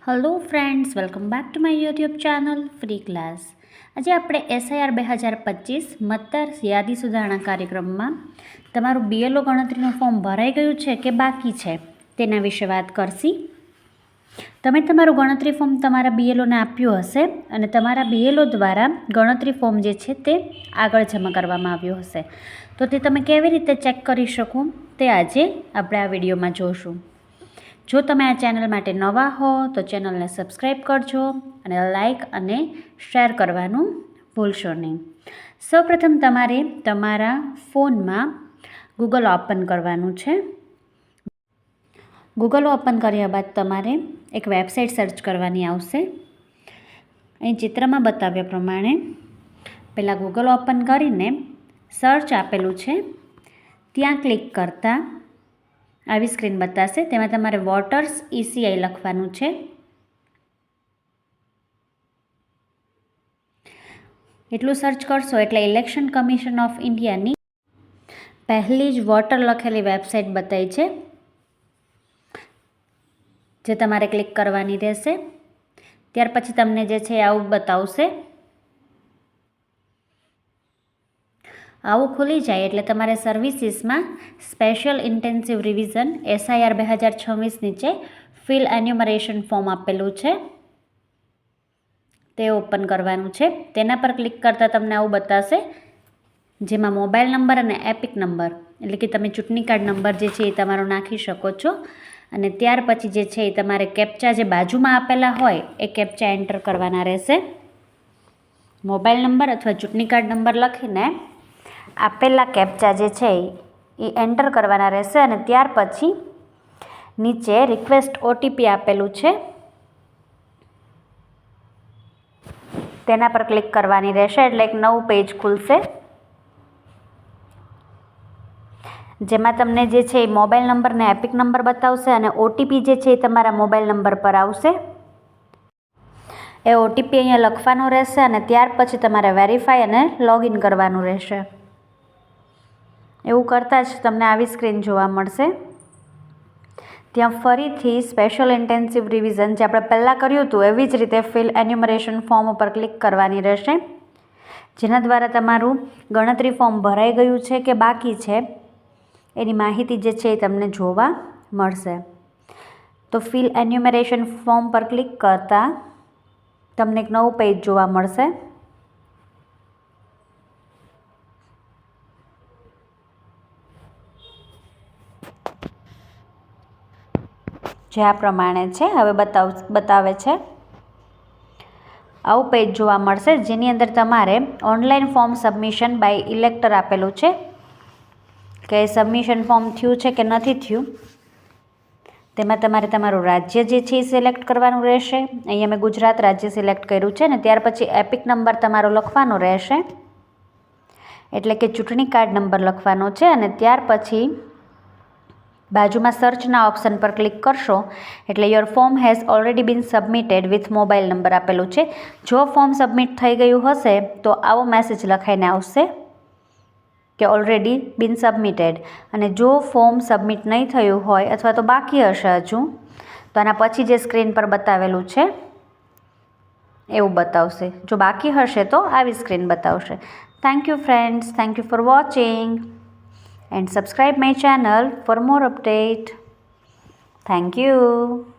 Hello friends, welcome back to my YouTube channel free class. આજે આપણે SIR 2025 મતદાર યાદી સુધારણા કાર્યક્રમમાં તમારું BLO ગણતરીનું ફોર્મ ભરાઈ ગયું છે કે બાકી છે તેના વિશે વાત કરશી. તમે તમારું ગણતરી ફોર્મ તમારા BLOને આપ્યું હશે અને તમારા BLO દ્વારા ગણતરી ફોર્મ જે છે તે આગળ જમા કરવામાં આવ્યું હશે. તો તે તમે કેવી રીતે ચેક કરી શકો તે આજે આપણે આ વિડીયોમાં જોશું. જો તમે આ ચેનલ માટે નવા હો તો ચેનલને સબસ્ક્રાઈબ કરજો અને લાઈક અને શેર કરવાનું ભૂલશો નહીં. સૌપ્રથમ તમારે તમારા ફોનમાં ગૂગલ ઓપન કરવાનું છે. ગૂગલ ઓપન કર્યા બાદ તમારે એક વેબસાઇટ સર્ચ કરવાની આવશે. અહીં ચિત્રમાં બતાવ્યા પ્રમાણે પહેલાં ગૂગલ ઓપન કરીને સર્ચ આપેલું છે ત્યાં ક્લિક કરતાં આવી સ્ક્રીન બતાવશે. તેમાં તમારે વોટર્સ ECI લખવાનું છે. એટલું સર્ચ કરશો એટલે ઇલેક્શન કમિશન ઓફ ઇન્ડિયાની પહેલી જ વોટર લખેલી વેબસાઇટ બતાવી છે જે તમારે ક્લિક કરવાની રહેશે. ત્યાર પછી તમને જે છે આવું બતાવશે. આવું ખુલી જાય એટલે તમારે સર્વિસીસમાં સ્પેશિયલ ઇન્ટેન્સિવ રિવિઝન SIR 2026 નીચે ફિલ એન્યુમરેશન ફોર્મ આપેલું છે તે ઓપન કરવાનું છે. તેના પર ક્લિક કરતાં તમને આવું બતાવશે જેમાં મોબાઈલ નંબર અને એપિક નંબર એટલે કે તમે ચૂંટણી કાર્ડ નંબર જે છે એ તમારો નાખી શકો છો. અને ત્યાર પછી જે છે એ તમારે કેપ્ચા જે બાજુમાં આપેલા હોય એ કેપ્ચા એન્ટર કરવાના રહેશે. મોબાઈલ નંબર અથવા ચૂંટણી કાર્ડ નંબર લખીને આપેલા કેપ્ચા જે છે એ એન્ટર કરવાના રહેશે અને ત્યાર પછી નીચે રિક્વેસ્ટ OTP આપેલું છે તેના પર ક્લિક કરવાની રહેશે એટલે એક નવું પેજ ખુલશે જેમાં તમને જે છે એ મોબાઈલ નંબર ને એપિક નંબર બતાવશે અને OTP જે છે એ તમારા મોબાઈલ નંબર પર આવશે. એ OTP અહીંયા લખવાનું રહેશે અને ત્યાર પછી તમારે વેરીફાઈ અને લોગિન કરવાનું રહેશે. એવું કરતાં જ તમને આવી સ્ક્રીન જોવા મળશે. ત્યાં ફરીથી સ્પેશિયલ ઇન્ટેન્સિવ રિવિઝન જે આપણે પહેલાં કર્યું હતું એવી જ રીતે ફિલ એન્યુમરેશન ફોર્મ ઉપર ક્લિક કરવાની રહેશે જેના દ્વારા તમારું ગણતરી ફોર્મ ભરાઈ ગયું છે કે બાકી છે એની માહિતી જે છે એ તમને જોવા મળશે. તો ફિલ એન્યુમરેશન ફોર્મ પર ક્લિક કરતાં તમને એક નવું પેજ જોવા મળશે. જે આ પ્રમાણે છે હવે બતાવે છે. આવું પેજ જોવા મળશે જેની અંદર તમારે online form submission by elector આપેલું છે કે સબમિશન ફોર્મ થયું છે કે નથી થયું. તેમાં તમારે તમારું રાજ્ય જે છે એ સિલેક્ટ કરવાનું રહેશે. અહીંયા મેં ગુજરાત રાજ્ય સિલેક્ટ કર્યું છે ને ત્યાર પછી એપિક નંબર તમારો લખવાનો રહેશે એટલે કે ચૂંટણી કાર્ડ નંબર લખવાનો છે અને ત્યાર પછી બાજુમાં સર્ચના ઓપ્શન પર ક્લિક કરશો એટલે your form has already been submitted with mobile number આપેલું છે. જો ફોર્મ સબમિટ થઈ ગયું હશે તો આવો મેસેજ લખાઈને આવશે કે ઓલરેડી બીન સબમિટેડ. અને જો ફોર્મ સબમિટ નહીં થયું હોય અથવા તો બાકી હશે હજુ તો આના પછી જે સ્ક્રીન પર બતાવેલું છે એવું બતાવશે. જો બાકી હશે તો આવી સ્ક્રીન બતાવશે. Thank you friends, thank you for watching and subscribe my channel for more update. Thank you.